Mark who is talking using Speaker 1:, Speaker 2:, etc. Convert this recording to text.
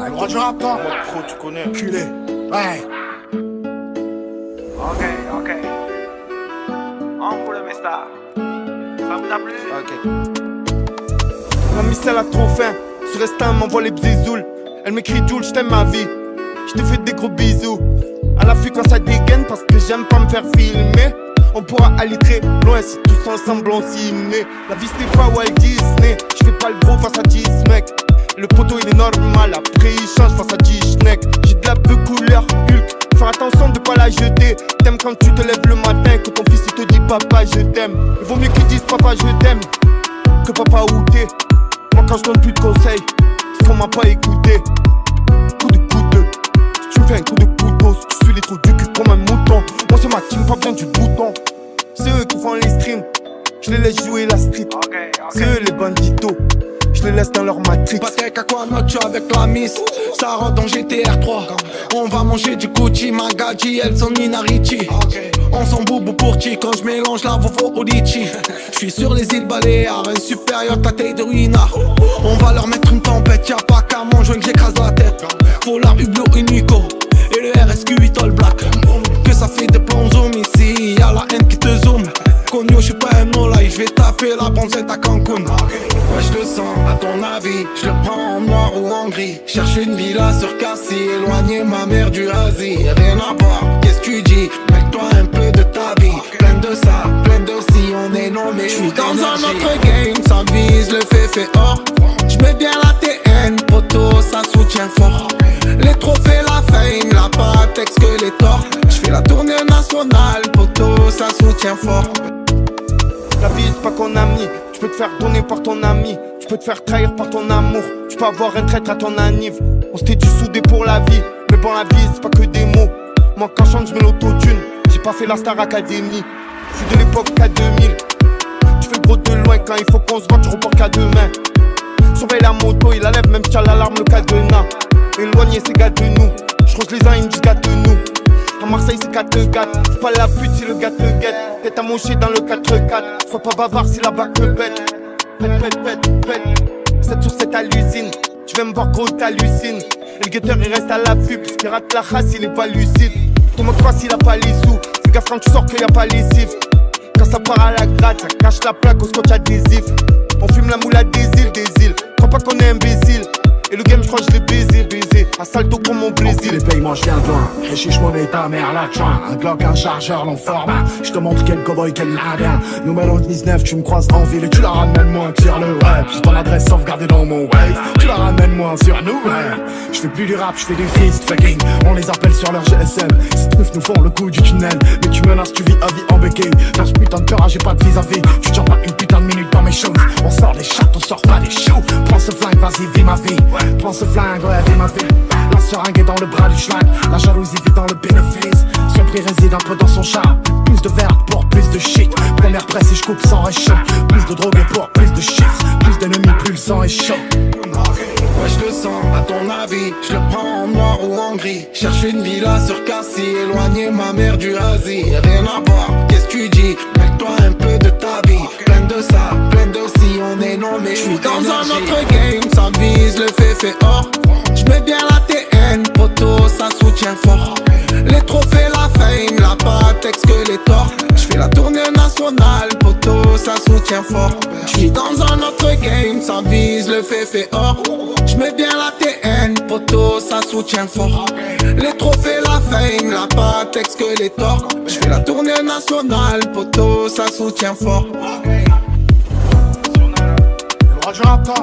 Speaker 1: Le roi du rap, toi.
Speaker 2: Moi pro, tu connais.
Speaker 1: Culé. Ouais.
Speaker 3: Ok. On roule mes stars. Ça vous a plu?
Speaker 2: Ok. La miss elle a trop faim. Sur Restin m'envoie les bzizoules. Elle m'écrit Jules, j't'aime ma vie. J'te fais des gros bisous. À l'affût quand ça dégaine parce que j'aime pas me faire filmer. On pourra aller très loin si tous ensemble on s'y met. La vie c'est pas Walt Disney. J'fais pas le gros face à 10 mecs. Le poteau il est normal, après il change face à 10 schneck. J'ai de la peu couleur Hulk. Faire attention de pas la jeter. T'aimes quand tu te lèves le matin, que ton fils il te dit papa je t'aime. Il vaut mieux qu'il dise papa je t'aime que papa où t'es. Moi quand je donne plus de conseils, c'est qu'on m'a pas écouté. Coup de couteau, si tu me fais un coup de couteau, si tu suis les trous du cul comme un mouton. Moi c'est ma team, pas besoin du bouton. C'est eux qui font les streams, je les laisse jouer la street. C'est eux les banditos, je les laisse dans leur matrix.
Speaker 4: Patek Aquanocho avec la miss, ça rentre dans GTR3. On va manger du Gucci, Magadji, elles sont Nina Ricci. On s'en boubou pour chi quand je mélange la Vovo au litchi. J'suis sur les îles Baléares, un supérieur ta taille de ruinard. On va leur mettre une tempête, y'a pas qu'à mon joint que j'écrase la tête. Faut la Hublot Unico et le RSQ8 All Black. Que ça fait des plans zoom ici, y'a la haine qui te zoom. Cogno, j'suis pas un no-lie, j'vais taper la bronzette à Cancun. Ouais, j'le sens, à ton avis, j'le prends en noir ou en gris. Cherche une villa sur Cassis, éloigner ma mère du Asie. Rien à voir, qu'est-ce que tu dis? Mets-toi un peu de ta vie. Plein de ça, plein de si, on est nommé. J'suis dans un autre game, ça vise le fait or. J'mets bien la TN, poteau, ça soutient fort. Les trophées, la fame, la patek, que les torts. J'fais la tournée nationale, poteau, ça soutient fort.
Speaker 2: La vie c'est pas qu'on a mis. Tu peux te faire donner par ton ami. Tu peux te faire trahir par ton amour. Tu peux avoir un traître à ton anniv. On s'était dû souder pour la vie. Mais bon la vie c'est pas que des mots. Moi quand je chante j'mets l'autotune. J'ai pas fait la Star Academy. J'suis de l'époque K2000. Tu fais gros de loin quand il faut qu'on se voit. Tu reportes qu'à demain. Surveille la moto, il la lève même t'as l'alarme le cadenas. Éloigner ces gars de nous. J'croche les uns ils me disent gâte-nous. À Marseille c'est 4-4, c'est pas la pute si le gars te guette. Tête à mocher dans le 4-4, sois pas bavard si la bague te pète. Pète 7 sur 7 à l'usine, tu viens me voir gros t'hallucines. Et le guetteur il reste à l'affût, puisqu'il rate la race il est pas lucide. Ton mot de passe il a pas les sous, fais gaffe quand tu sors qu'il y a pas les cifs. Quand ça part à la gratte, ça cache la plaque au scotch adhésif. On fume la moule à des îles, crois pas qu'on est imbécile. Et le game j'crois que je l'ai baisé, à salto comme mon Brésil.
Speaker 1: Les paiements j'viens de loin, Réchiche monnaie ta mère la joint. Un Glock, un chargeur, l'enforme. J'te montre quel cowboy, quel ladin. Numéro 19, tu me croises en ville et tu la ramènes moins que sur le web. J'ai ton adresse sauvegardée dans mon wave, tu la ramènes moins sur nous, ouais. J'fais plus du rap, j'fais du fist fucking. On les appelle sur leur GSM. Ces trucs nous font le coup du tunnel. Mais tu menaces, tu vis à vie en béquille. Dans ce putain de peur, j'ai pas de vis-à-vis. Tu tiens pas une putain de minute dans mes shows. On sort des chats, on sort pas des shows. Prends ce flingue, vas-y, vis ma vie. Prends ce flingue, ouais, vis ma vie. La seringue est dans le bras du schlag. La jalousie vit dans le bénéfice. Son prix réside un peu dans son charme. Plus de verre pour plus de shit. Première presse et je coupe sans réchaud. Plus de drogue pour plus de chiffres. Plus d'ennemis, plus le sang est chaud.
Speaker 4: Ouais, je le sens, à ton avis, je le prends en noir ou en gris. Cherche une villa sur Cassis, éloigner ma mère du Asie. Rien à voir, qu'est-ce que tu dis? Mets-toi un peu de ta vie. Plein de ça, plein de si, on est nommé. Je suis dans un autre game, ça vise le fait or. J'mets bien la TN, poteau, ça soutient fort. Les trophées, la fame, la patek, que les torts. J'fais la tournée nationale, poteau, ça soutient fort. J'suis dans un autre game, ça vise le fait or. J'mets bien la TN, poteau, ça soutient fort. Les trophées, la fame, la patek, que les torts. J'fais la tournée nationale, poteau, ça soutient fort.
Speaker 1: Le roi du rap, toi.